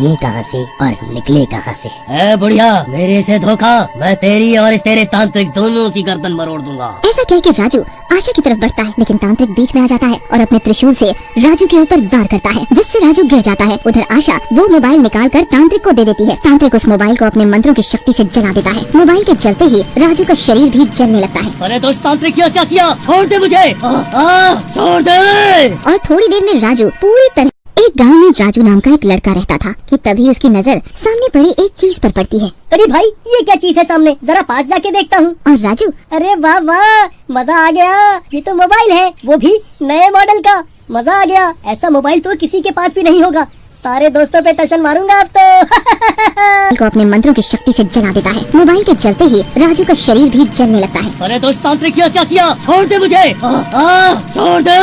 ये कहाँ से और निकले कहाँ से? ए बुढ़िया, मेरे से धोखा, मैं तेरी और इस तेरे तांत्रिक दोनों की गर्दन मरोड़ दूंगा। ऐसा कह के राजू आशा की तरफ बढ़ता है, लेकिन तांत्रिक बीच में आ जाता है और अपने त्रिशूल से राजू के ऊपर वार करता है, जिससे राजू गिर जाता है। उधर आशा वो मोबाइल निकाल कर तांत्रिक को दे देती है। तांत्रिक उस मोबाइल को अपने मंत्रों की शक्ति से जला देता है। मोबाइल के जलते ही राजू का शरीर भी जलने लगता है। अरे दोस्त तांत्रिक, क्या किया? छोड़ दे मुझे, छोड़ दे। और थोड़ी देर में राजू पूरी तरह एक गांव में राजू नाम का एक लड़का रहता था कि तभी उसकी नजर सामने पड़ी एक चीज पर पड़ती है। अरे भाई, ये क्या चीज है सामने? जरा पास जाके देखता हूँ। और राजू, अरे वाह वाह, मजा आ गया। ये तो मोबाइल है, वो भी नए मॉडल का। मजा आ गया। ऐसा मोबाइल तो किसी के पास भी नहीं होगा। सारे दोस्तों पे टशन मारूंगा अब तो। को अपने मंत्रों की शक्ति से जला देता है। मोबाइल के जलते ही राजू का शरीर भी जलने लगता है। अरे दोस्त तांत्रिक, क्या किया? छोड़ दे मुझे, छोड़ दे।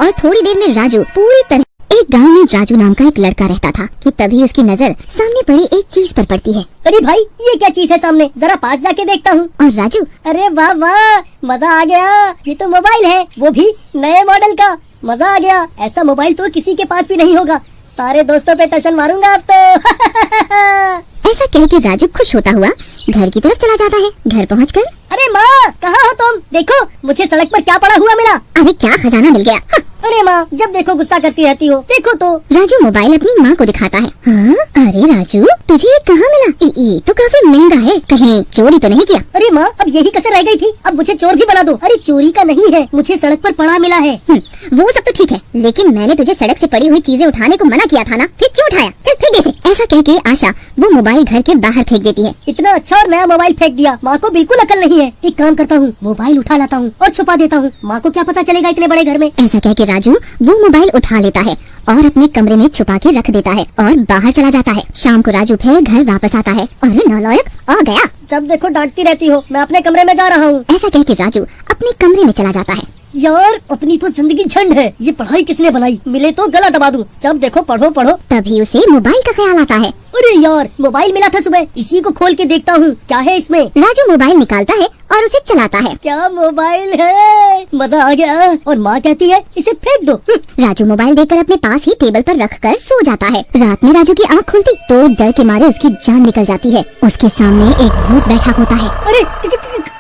और थोड़ी देर में राजू पूरी तरह एक गांव में राजू नाम का एक लड़का रहता था कि तभी उसकी नजर सामने पड़ी एक चीज पर पड़ती है। अरे भाई, ये क्या चीज है सामने? जरा पास जाके देखता हूँ। और राजू, अरे वाह वाह, मजा आ गया। ये तो मोबाइल है, वो भी नए मॉडल का। मजा आ गया। ऐसा मोबाइल तो किसी के पास भी नहीं होगा। सारे दोस्तों पे टशन मारूंगा अब तो। ऐसा कह के राजू खुश होता हुआ घर की तरफ चला जाता है। घर पहुंचकर, अरे माँ, कहाँ हो तुम? देखो, मुझे सड़क पर क्या पड़ा हुआ मिला। अरे क्या खजाना मिल गया। अरे माँ, जब देखो गुस्सा करती रहती हो। देखो तो। राजू मोबाइल अपनी माँ को दिखाता है। हाँ? अरे राजू, तुझे ये कहाँ मिला? ये तो काफी महंगा है, कहीं चोरी तो नहीं किया? अरे माँ, अब यही कसर रह गई थी, अब मुझे चोर भी बना दो। अरे चोरी का नहीं है, मुझे सड़क पर पड़ा मिला है। वो सब तो ठीक है, लेकिन मैंने तुझे सड़क से पड़ी हुई चीजें उठाने को मना किया था ना, फिर क्यों उठाया? चल फेंक दे इसे। ऐसा कह के आशा वो मोबाइल घर के बाहर फेंक देती है। इतना अच्छा और नया मोबाइल फेंक दिया। माँ को बिल्कुल अकल नहीं है। एक काम करता हूँ, मोबाइल उठा लाता हूँ और छुपा देता हूँ। माँ को क्या पता चलेगा इतने बड़े घर में। ऐसा कह के राजू वो मोबाइल उठा लेता है और अपने कमरे में छुपा के रख देता है और बाहर चला जाता है। शाम को राजू फिर घर वापस आता है। अरे नालायक, आ गया। जब देखो डांटती रहती हो। मैं अपने कमरे में जा रहा हूँ। ऐसा कह के राजू अपने कमरे में चला जाता है। यार, अपनी तो जिंदगी झंड है। ये पढ़ाई किसने बनाई? मिले तो गला दबा दूं। जब देखो पढ़ो पढ़ो। तभी उसे मोबाइल का ख्याल आता है। अरे यार, मोबाइल मिला था सुबह, इसी को खोल के देखता हूँ क्या है इसमें। राजू मोबाइल निकालता है और उसे चलाता है। क्या मोबाइल है, मजा आ गया। और माँ कहती है इसे फेंक दो। राजू मोबाइल देखकर अपने पास ही टेबल पर रखकर सो जाता है। रात में राजू की आँख खुलती तो डर के मारे उसकी जान निकल जाती है। उसके सामने एक भूत बैठा होता है। अरे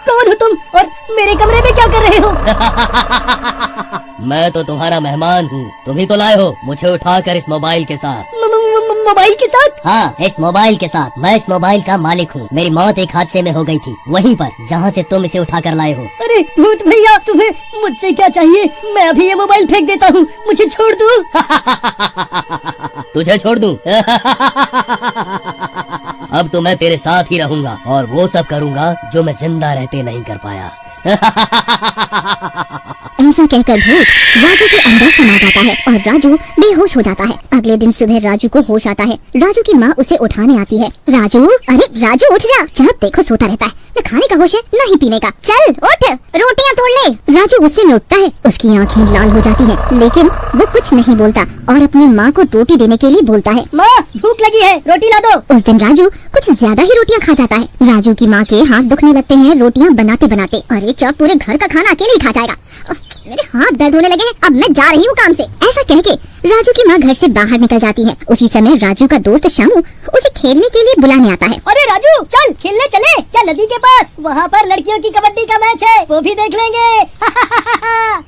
कौन हो तुम और मेरे कमरे में क्या कर रहे हो? मैं तो तुम्हारा मेहमान हूँ, तुम ही तो लाए हो मुझे उठाकर इस मोबाइल के साथ। मोबाइल के साथ? हाँ, इस मोबाइल के साथ। मैं इस मोबाइल का मालिक हूँ। मेरी मौत एक हादसे में हो गई थी, वहीं पर जहाँ से तुम इसे उठाकर लाए हो। अरे भूत भैया, तुम्हें मुझसे क्या चाहिए? मैं अभी ये मोबाइल फेंक देता हूँ, मुझे छोड़ दो। तुझे छोड़ दूँ? अब तो मैं तेरे साथ ही रहूंगा और वो सब करूंगा जो मैं जिंदा रहते नहीं कर पाया। ऐसा कहकर भूत राजू के अंदर समा जाता है और राजू बेहोश हो जाता है। अगले दिन सुबह राजू को होश आता है। राजू की माँ उसे उठाने आती है। राजू, अरे राजू उठ जा। जब देखो सोता रहता है। न खाने का होश है, न ही पीने का। चल उठ, रोटियां तोड़ ले। राजू गुस्से में उठता है। उसकी आंखें लाल हो जाती है, लेकिन वो कुछ नहीं बोलता और अपनी माँ को रोटी देने के लिए बोलता है। माँ, भूख लगी है, रोटी ला दो। उस दिन राजू कुछ ज्यादा ही रोटियां खा जाता है। राजू की माँ के हाथ दुखने लगते हैं रोटियां बनाते बनाते। अरे क्या पूरे घर का खाना अकेले ही खा जाएगा? मेरे हाथ दर्द होने लगे हैं, अब मैं जा रही हूँ काम से। ऐसा कह के राजू की माँ घर से बाहर निकल जाती है। उसी समय राजू का दोस्त शामू उसे खेलने के लिए बुलाने आता है। अरे राजू, चल खेलने चले। क्या नदी के पास? वहाँ पर लड़कियों की कबड्डी का मैच है, वो भी देख लेंगे।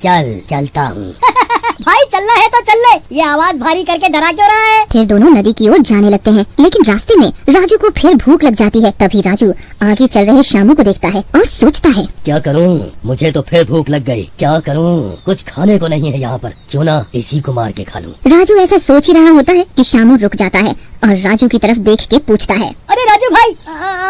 चल, चलता हूँ। भाई चलना है तो चल ले। ये आवाज भारी करके डरा क्यों रहा है? फिर दोनों नदी की ओर जाने लगते हैं, लेकिन रास्ते में राजू को फिर भूख लग जाती है। तभी राजू आगे चल रहे शामू को देखता है और सोचता है, क्या करूँ? मुझे तो फिर भूख लग गई। क्या करूँ? कुछ खाने को नहीं है यहाँ पर, क्यों ना इसी को मार के खा लूँ। राजू ऐसा सोच ही रहा होता है कि शामू रुक जाता है और राजू की तरफ देख के पूछता है, अरे राजू भाई,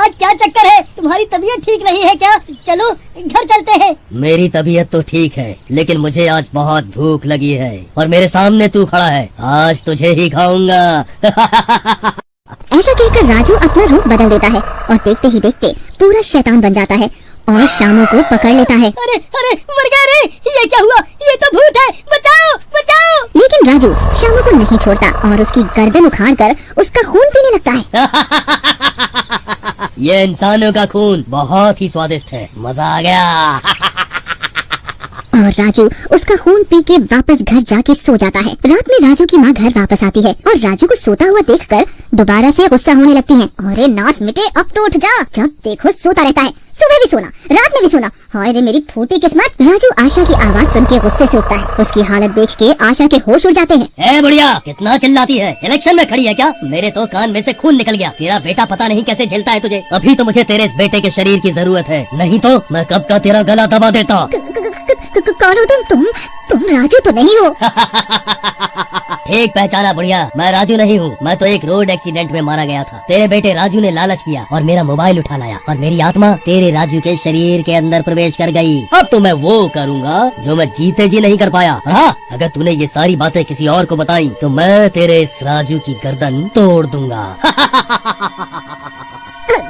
आज क्या चक्कर है? तुम्हारी तबीयत ठीक नहीं है क्या? चलो घर चलते हैं। मेरी तबीयत तो ठीक है, लेकिन मुझे आज बहुत भूख लगी है और मेरे सामने तू खड़ा है। आज तुझे ही खाऊंगा। ऐसा कहकर राजू अपना रूप बदल देता है और देखते ही देखते पूरा शैतान बन जाता है और शामू को पकड़ लेता है। अरे मर गया रे, ये क्या हुआ? ये तो भूत है, बचाओ बचाओ। लेकिन राजू शामू को नहीं छोड़ता और उसकी गर्दन उखाड़कर उसका खून पीने लगता है। ये इंसानों का खून बहुत ही स्वादिष्ट है, मजा आ गया। और राजू उसका खून पी के वापस घर जाके सो जाता है। रात में राजू की माँ घर वापस आती है और राजू को सोता हुआ देखकर दोबारा से गुस्सा होने लगती है। अरे नास मिटे, अब तो उठ जा, जब देखो सोता रहता है, सुबह भी सोना, रात में भी सोना, हाय रे मेरी फूटी किस्मत। राजू आशा की आवाज सुन के गुस्से से उठता है। उसकी हालत देख के आशा के होश उड़ जाते हैं। ए बुढ़िया, कितना चिल्लाती है? इलेक्शन में खड़ी है क्या? मेरे तो कान में से खून निकल गया। तेरा बेटा पता नहीं कैसे झेलता है तुझे। अभी तो मुझे तेरे इस बेटे के शरीर की जरूरत है, नहीं तो मैं कब का तेरा गला दबा देता। कौन हो तुम राजू तो नहीं हो? ठीक पहचाना बुढ़िया, मैं राजू नहीं हूँ। मैं तो एक रोड एक्सीडेंट में मारा गया था। तेरे बेटे राजू ने लालच किया और मेरा मोबाइल उठा लाया और मेरी आत्मा तेरे राजू के शरीर के अंदर प्रवेश कर गई। अब तो मैं वो करूँगा जो मैं जीते जी नहीं कर पाया। और हाँ, अगर तूने ये सारी बातें किसी और को बताई तो मैं तेरे इस राजू की गर्दन तोड़ दूंगा।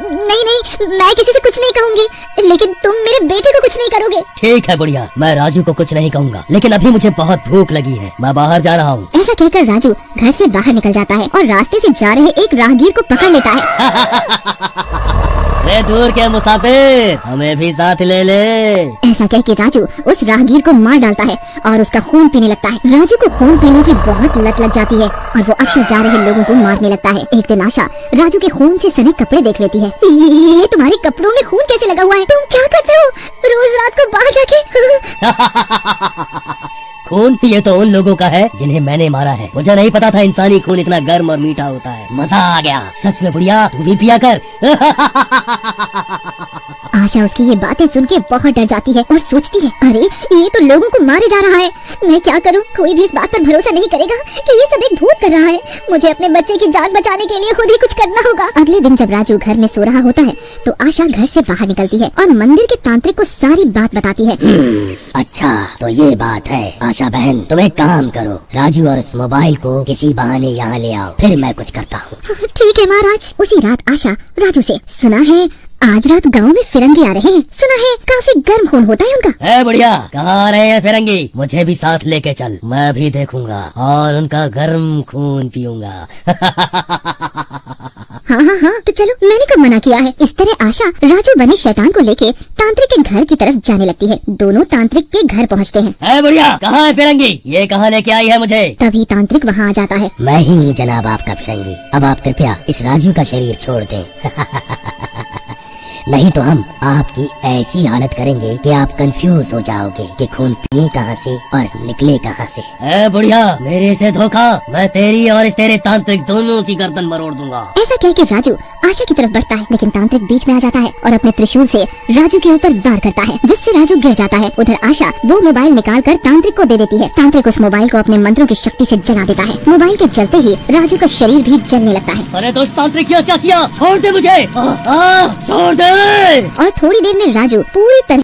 नहीं, मैं किसी से कुछ नहीं कहूँगी, लेकिन तुम मेरे बेटे को कुछ नहीं करोगे। ठीक है बुढ़िया, मैं राजू को कुछ नहीं कहूँगा, लेकिन अभी मुझे बहुत भूख लगी है, मैं बाहर जा रहा हूँ। ऐसा कहकर राजू घर से बाहर निकल जाता है और रास्ते से जा रहे एक राहगीर को पकड़ लेता है। रे दूर के मुसाफिर, हमें भी साथ ले ले। ऐसा कह के राजू उस राहगीर को मार डालता है और उसका खून पीने लगता है। राजू को खून पीने की बहुत लत लग जाती है और वो अक्सर जा रहे लोगों को मारने लगता है। एक दिन आशा राजू के खून से सने कपड़े देख लेती है। ये तुम्हारे कपड़ों में खून कैसे लगा हुआ है? तुम क्या करते हो रोज रात को बाहर जाके? खून ये तो उन लोगों का है जिन्हें मैंने मारा है। मुझे नहीं पता था इंसानी खून इतना गर्म और मीठा होता है। मजा आ गया सच में बुढ़िया, तू भी पिया कर। आशा उसकी ये बातें सुन के बहुत डर जाती है और सोचती है, अरे ये तो लोगों को मारे जा रहा है, मैं क्या करूं? कोई भी इस बात पर भरोसा नहीं करेगा कि ये सब एक भूत कर रहा है। मुझे अपने बच्चे की जान बचाने के लिए खुद ही कुछ करना होगा। अगले दिन जब राजू घर में सो रहा होता है तो आशा घर से बाहर निकलती है और मंदिर के तांत्रिक को सारी बात बताती है। अच्छा तो ये बात है। आशा बहन, तुम एक काम करो, राजू और उस मोबाइल को किसी बहाने यहाँ ले आओ, फिर मैं कुछ करता हूँ। ठीक है महाराज। उसी रात आशा राजू से, सुना है आज रात गांव में फिरंगी आ रहे हैं, सुना है काफी गर्म खून होता है उनका। बढ़िया, कहाँ आ रहे हैं फिरंगी? मुझे भी साथ लेके चल, मैं भी देखूंगा और उनका गर्म खून पीऊंगा। हाँ, तो चलो, मैंने कब मना किया है। इस तरह आशा राजू बने शैतान को लेके तांत्रिक के घर की तरफ जाने लगती है। दोनों तांत्रिक के घर पहुँचते हैं। बढ़िया, कहाँ है फिरंगी? ये कहाँ लेके आई है मुझे? तभी तांत्रिक वहाँ आ जाता है। मैं ही हूँ जनाब आपका फिरंगी, अब आप कृपया इस राजू का शरीर छोड़ दें। नहीं तो हम आपकी ऐसी हालत करेंगे कि आप कंफ्यूज हो जाओगे कि खून पिए कहाँ से और निकले कहाँ से। बुढ़िया, मेरे से धोखा, मैं तेरी और इस तेरे तांत्रिक दोनों की गर्दन मरोड़ दूंगा। ऐसा कह के राजू आशा की तरफ बढ़ता है, लेकिन तांत्रिक बीच में आ जाता है और अपने त्रिशूल से राजू के ऊपर वार करता है, जिससे राजू गिर जाता है। उधर आशा वो मोबाइल निकाल कर तांत्रिक को दे देती है। तांत्रिक उस मोबाइल को अपने मंत्रों की शक्ति से जला देता है। मोबाइल के जलते ही राजू का शरीर भी जलने लगता है। अरे दोस्त तांत्रिक, क्या किया? छोड़ दे मुझे, छोड़ दे। और थोड़ी देर में राजू पूरी तरह